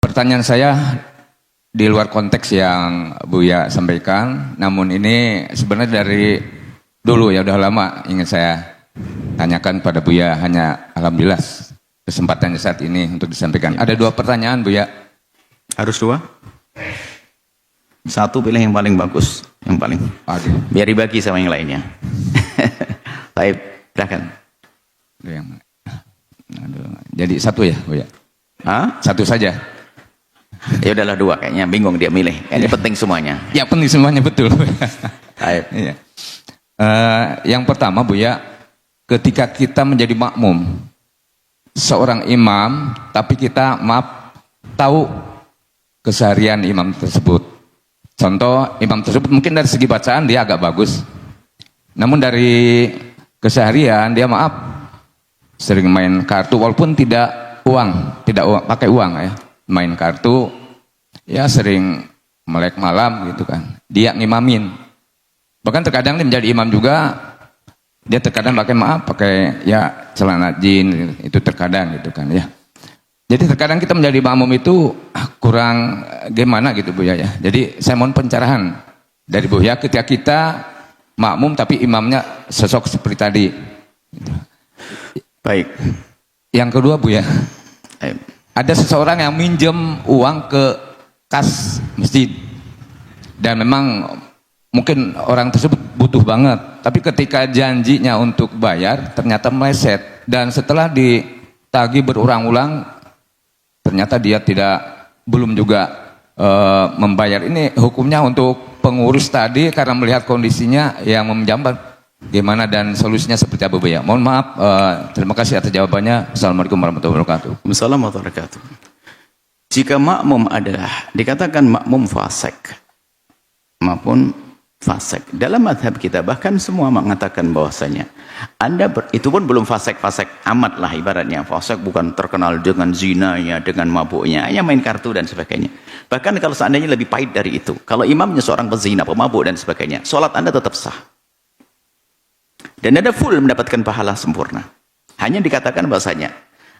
Pertanyaan saya di luar konteks yang Buya sampaikan, namun ini sebenarnya dari dulu ya, udah lama ingin saya tanyakan pada Buya, hanya alhamdulillah kesempatannya saat ini untuk disampaikan. Ada 2 pertanyaan Buya. Harus 2? Satu pilih yang paling bagus, yang paling. Aduh. Biar dibagi sama yang lainnya. Baik, silakan. Aduh. Jadi satu ya Buya? Hah? Satu saja? Ya udahlah 2, kayaknya bingung dia milih. Ini penting semuanya. Ya penting semuanya, betul. Baik. Iya. Yang pertama Buya, ketika kita menjadi makmum seorang imam, tapi kita tahu keseharian imam tersebut. Contoh, imam tersebut mungkin dari segi bacaan dia agak bagus, namun dari keseharian dia sering main kartu, walaupun tidak pakai uang ya, main kartu, ya sering melek malam gitu kan, dia ngimamin. Bahkan terkadang dia menjadi imam juga, dia terkadang pakai ya celana jin, itu terkadang gitu kan ya. Jadi terkadang kita menjadi makmum itu kurang gimana gitu Buya ya. Jadi saya mohon pencerahan dari Buya ketika kita makmum tapi imamnya sosok seperti tadi. Baik. Yang kedua Buya, ada seseorang yang minjem uang ke kas masjid dan memang mungkin orang tersebut butuh banget, tapi ketika janjinya untuk bayar ternyata meleset, dan setelah ditagih berulang-ulang ternyata dia belum juga membayar. Ini hukumnya untuk pengurus tadi karena melihat kondisinya yang menjambat gimana dan solusinya seperti apa Buya? Mohon maaf, terima kasih atas jawabannya. Assalamualaikum warahmatullahi wabarakatuh. Assalamualaikum warahmatullahi wabarakatuh. Jika makmum adalah dikatakan makmum fasik maupun fasik, dalam madhab kita bahkan semua mengatakan bahwasanya itu pun belum fasik amat lah, ibaratnya fasik bukan terkenal dengan zinanya, dengan mabuknya, hanya main kartu dan sebagainya. Bahkan kalau seandainya lebih pahit dari itu, kalau imamnya seorang pezina, pemabuk dan sebagainya, sholat Anda tetap sah dan Anda full mendapatkan pahala sempurna. Hanya dikatakan bahwasanya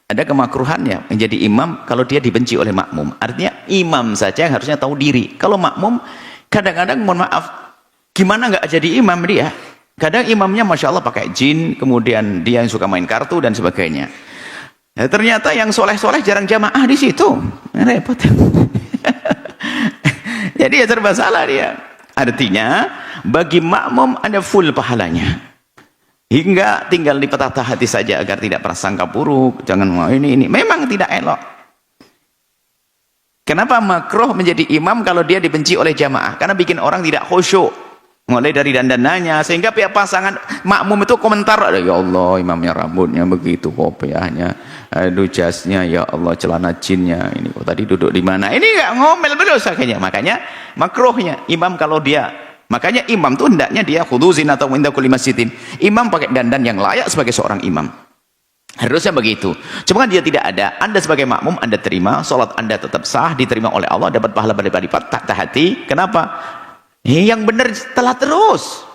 ada kemakruhannya menjadi imam kalau dia dibenci oleh makmum. Artinya imam saja yang harusnya tahu diri. Kalau makmum kadang-kadang mohon maaf, gimana nggak jadi imam dia? Kadang imamnya Masya Allah pakai jin, kemudian dia yang suka main kartu dan sebagainya. Ya, ternyata yang soleh-soleh jarang jamaah di situ. Repot. Jadi ya serba salah dia. Artinya bagi makmum ada full pahalanya. Hingga tinggal dipetata hati saja agar tidak prasangka buruk. Jangan mau ini. Memang tidak elok. Kenapa makruh menjadi imam kalau dia dibenci oleh jamaah? Karena bikin orang tidak khusyuk. Mulai dari dandanannya, sehingga pihak pasangan makmum itu komentar, ya Allah imamnya rambutnya begitu, kopiahnya, aduh jasnya, ya Allah celana jinnya, ini kok tadi duduk di mana? Ini nggak ngomel terus akhirnya. Makanya makruhnya imam kalau dia, makanya imam tuh hendaknya dia khuduzin atau inda kulli masjidin. Imam pakai dandan yang layak sebagai seorang imam. Harusnya begitu. Cuma kan dia tidak ada. Anda sebagai makmum Anda terima, sholat Anda tetap sah, diterima oleh Allah, dapat pahala berlipat-lipat, tak hati. Kenapa? Yang benar setelah terus,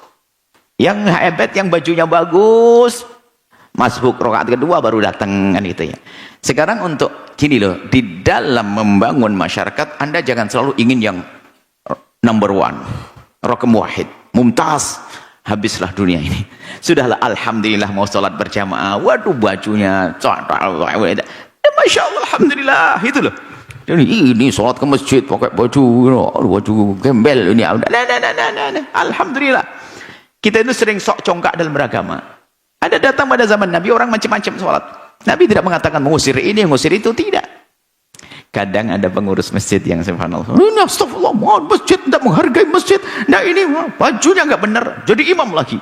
yang hebat, yang bajunya bagus, masbuk rakaat kedua baru datang kan gitu ya. Sekarang untuk gini loh, di dalam membangun masyarakat Anda jangan selalu ingin yang number 1, raqam wahid, mumtaz, habislah dunia ini. Sudahlah, alhamdulillah mau sholat berjamaah, waduh bajunya Masya Allah, alhamdulillah, itu loh. Ini sholat ke masjid pakai baju gembel ini. Alhamdulillah. Kita itu sering sok congkak dalam beragama. Ada datang pada zaman Nabi orang macam-macam sholat. Nabi tidak mengatakan mengusir ini, mengusir itu, tidak. Kadang ada pengurus masjid yang subhanallah, ini astagfirullah, masjid tidak menghargai masjid. Nah ini bajunya nggak benar, jadi imam lagi.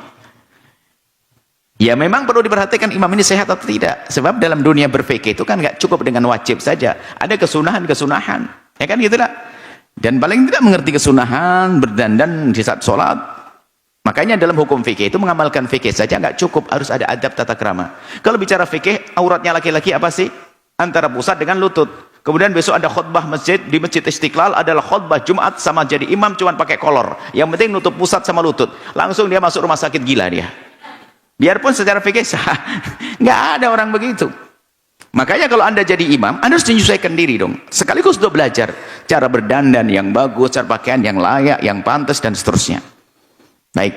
Ya memang perlu diperhatikan imam ini sehat atau tidak. Sebab dalam dunia berfikih itu kan nggak cukup dengan wajib saja. Ada kesunahan-kesunahan. Ya kan gitu lah. Dan paling tidak mengerti kesunahan, berdandan di saat sholat. Makanya dalam hukum fikih itu mengamalkan fikih saja nggak cukup. Harus ada adab tata krama. Kalau bicara fikih, auratnya laki-laki apa sih? Antara pusat dengan lutut. Kemudian besok ada khutbah masjid. Di Masjid Istiqlal adalah khutbah Jumat sama jadi imam cuma pakai kolor. Yang penting nutup pusat sama lutut. Langsung dia masuk rumah sakit gila dia. Biarpun secara fikih sah, nggak ada orang begitu. Makanya kalau Anda jadi imam, Anda harus menyesuaikan diri dong. Sekaligus untuk belajar cara berdandan yang bagus, cara pakaian yang layak, yang pantas, dan seterusnya. Baik.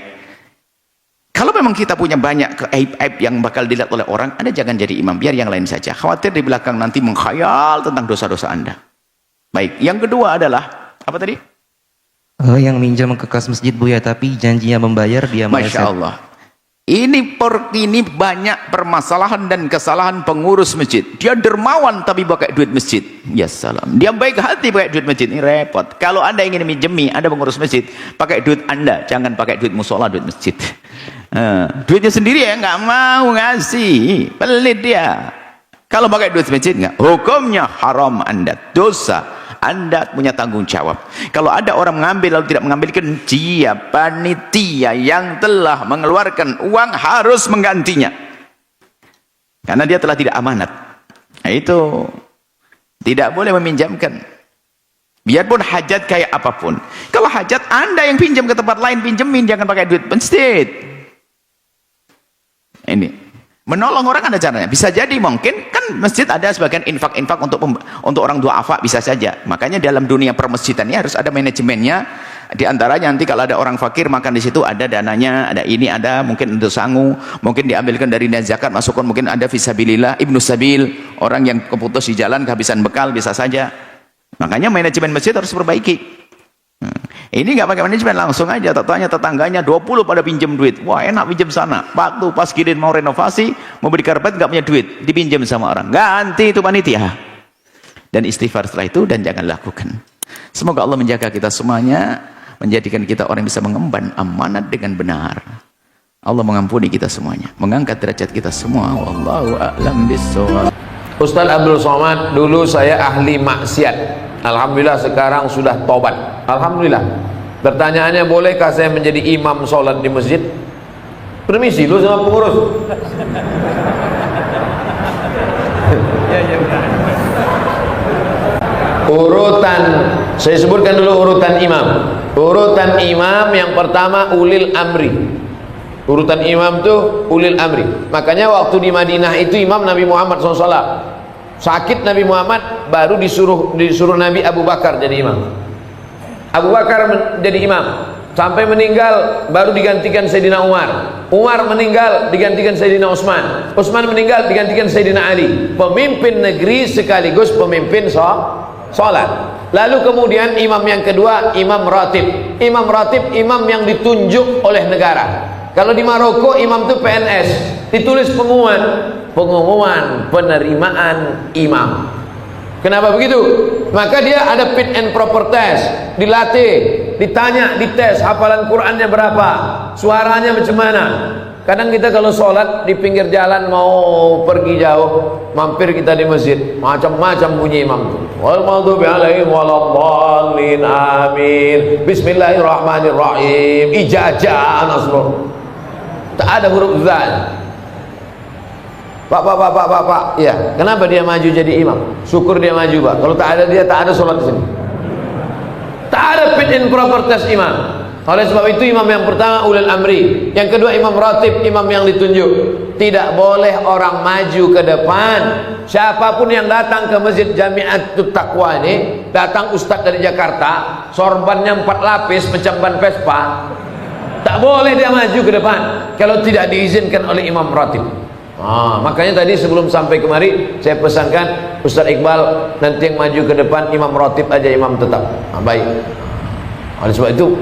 Kalau memang kita punya banyak aib-aib yang bakal dilihat oleh orang, Anda jangan jadi imam, biar yang lain saja. Khawatir di belakang nanti mengkhayal tentang dosa-dosa Anda. Baik. Yang kedua adalah, apa tadi? Yang minjam ke kas masjid Buya, tapi janjinya membayar dia Masya meleset. Allah. Ini banyak permasalahan dan kesalahan pengurus masjid. Dia dermawan tapi pakai duit masjid. Ya salam. Dia baik hati pakai duit masjid. Ini repot. Kalau Anda ingin minjemi, Anda pengurus masjid, pakai duit Anda, jangan pakai duit musola, duit masjid. Duitnya sendiri ya nggak mau ngasih. Pelit dia. Kalau pakai duit masjid nggak, hukumnya haram Anda, dosa. Anda punya tanggung jawab. Kalau ada orang mengambil lalu tidak mengambilkan, dia panitia yang telah mengeluarkan uang harus menggantinya, karena dia telah tidak amanat. Nah, itu tidak boleh meminjamkan, biarpun hajat kayak apapun. Kalau hajat Anda yang pinjam ke tempat lain, pinjemin, jangan pakai duit masjid. Ini menolong orang ada caranya. Bisa jadi mungkin kan masjid ada sebagian infak-infak untuk orang duafa, bisa saja. Makanya dalam dunia permasjidan ini harus ada manajemennya. Di antaranya nanti kalau ada orang fakir makan di situ, ada dananya, ada ini, ada mungkin untuk sangu, mungkin diambilkan dari zakat, masukkan, mungkin ada fisabilillah, ibnu sabil, orang yang keputus di jalan kehabisan bekal, bisa saja. Makanya manajemen masjid harus perbaiki. Ini nggak pakai manajemen, langsung aja tanya tetangganya 20 pada pinjam duit. Wah, enak pinjam sana. Waktu pas kirim mau renovasi, mau beli karpet, nggak punya duit, dipinjam sama orang, ganti itu panitia. Dan istighfar setelah itu, dan jangan lakukan. Semoga Allah menjaga kita semuanya, menjadikan kita orang yang bisa mengemban amanat dengan benar. Allah mengampuni kita semuanya, mengangkat derajat kita semua. Wallahu a'lam bishawab. Ustaz Abdul Somad, dulu saya ahli maksiat. Alhamdulillah sekarang sudah tobat. Alhamdulillah. Pertanyaannya, bolehkah saya menjadi imam sholat di masjid? Permisi lu sama pengurus. Urutan, saya sebutkan dulu urutan imam. Urutan imam yang pertama ulil amri. Urutan imam tuh ulil amri. Makanya waktu di Madinah itu imam Nabi Muhammad SAW. Sakit Nabi Muhammad, baru disuruh Nabi Abu Bakar jadi imam. Abu Bakar jadi imam sampai meninggal, baru digantikan Sayyidina Umar. Umar meninggal, digantikan Sayyidina Utsman. Utsman meninggal, digantikan Sayyidina Ali. Pemimpin negeri sekaligus pemimpin sholat. Lalu kemudian imam yang kedua, imam ratib. Imam ratib, imam yang ditunjuk oleh negara. Kalau di Maroko imam itu PNS, ditulis pengumuman penerimaan imam. Kenapa begitu? Maka dia ada fit and proper test, dilatih, ditanya, dites hafalan Qurannya berapa, suaranya macam mana. Kadang kita kalau sholat di pinggir jalan mau pergi jauh, mampir kita di masjid, macam-macam bunyi imam. Wal maghdubi alaihim waladdallin, amin, bismillahirrahmanirrahim, ijazah nasrul. Tak ada huruf zal. Pak, ya. Kenapa dia maju jadi imam? Syukur dia maju, Pak. Kalau tak ada dia, tak ada sholat di sini. Tak ada fit and proper test imam. Oleh sebab itu imam yang pertama ulil amri, yang kedua imam ratib, imam yang ditunjuk. Tidak boleh orang maju ke depan. Siapapun yang datang ke Masjid Jami'atut Taqwa ini, datang ustaz dari Jakarta, sorbannya 4 lapis macam ban Vespa, tak boleh dia maju ke depan kalau tidak diizinkan oleh imam ratib. Makanya tadi sebelum sampai kemari saya pesankan Ustaz Iqbal nanti yang maju ke depan imam ratib aja, imam tetap. Baik. Oleh sebab itu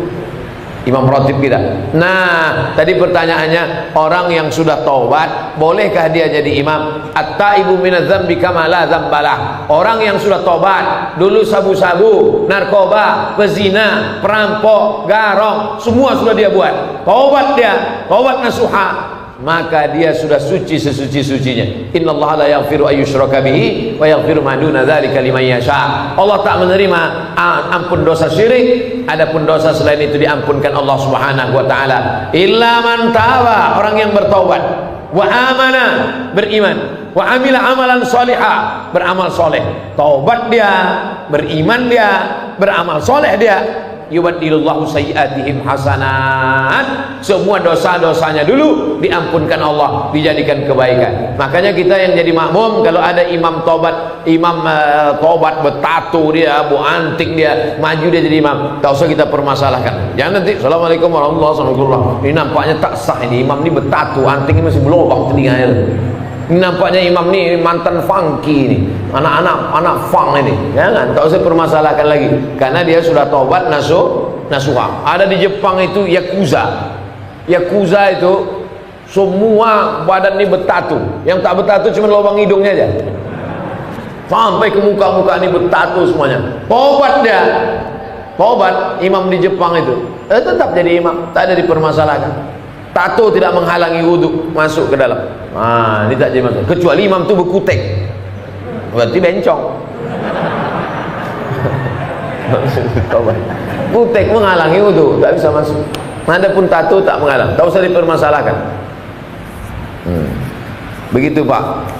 imam ratib kita. Nah, tadi pertanyaannya, orang yang sudah taubat bolehkah dia jadi imam? At-taibu minadz-dzambi kama la dzambalah. Orang yang sudah taubat, dulu sabu-sabu, narkoba, pezina, perampok, garong, semua sudah dia buat. Taubat dia, taubat nasuha, maka dia sudah suci sesuci-sucinya. Innallaha la yaghfiru ayyushraka bihi wa yaghfiru ma duna dzalika liman yasha. Allah tak menerima ampun dosa syirik, adapun dosa selain itu diampunkan Allah Subhanahu wa taala. Illa man taba, orang yang bertaubat, wa amana, beriman, wa amila amalan salihah, beramal soleh. Taubat dia, beriman dia, beramal soleh dia, yubaddilullahu sayyi'atihim hasanat. Semua dosa-dosanya dulu diampunkan Allah, dijadikan kebaikan. Makanya kita yang jadi makmum, kalau ada imam tobat, tobat bertato dia, antik dia, maju dia jadi imam, tak usah kita permasalahkan. Jangan nanti assalamualaikum warahmatullahi wabarakatuh, ini nampaknya tak sah, ini imam ini bertato, anting ini masih berlubang telinganya. Ini nampaknya imam ini mantan funky ini, anak funk ini. Jangan, tak usah permasalahkan lagi, karena dia sudah tobat nasuha. Ada di Jepang itu yakuza itu semua badan ini bertato, yang tak bertato cuma lubang hidungnya aja, sampai ke muka ini bertato semuanya. Tobat dia, tobat imam di Jepang itu, tetap jadi imam, tak ada dipermasalahkan. Tato tidak menghalangi wudhu masuk ke dalam. Ini tak jadi masuk. Kecuali imam tu berkutek, berarti bencong. Kutek menghalangi wudhu, tak bisa masuk. Adapun tato tak menghalang, tak usah dipermasalahkan. Begitu Pak.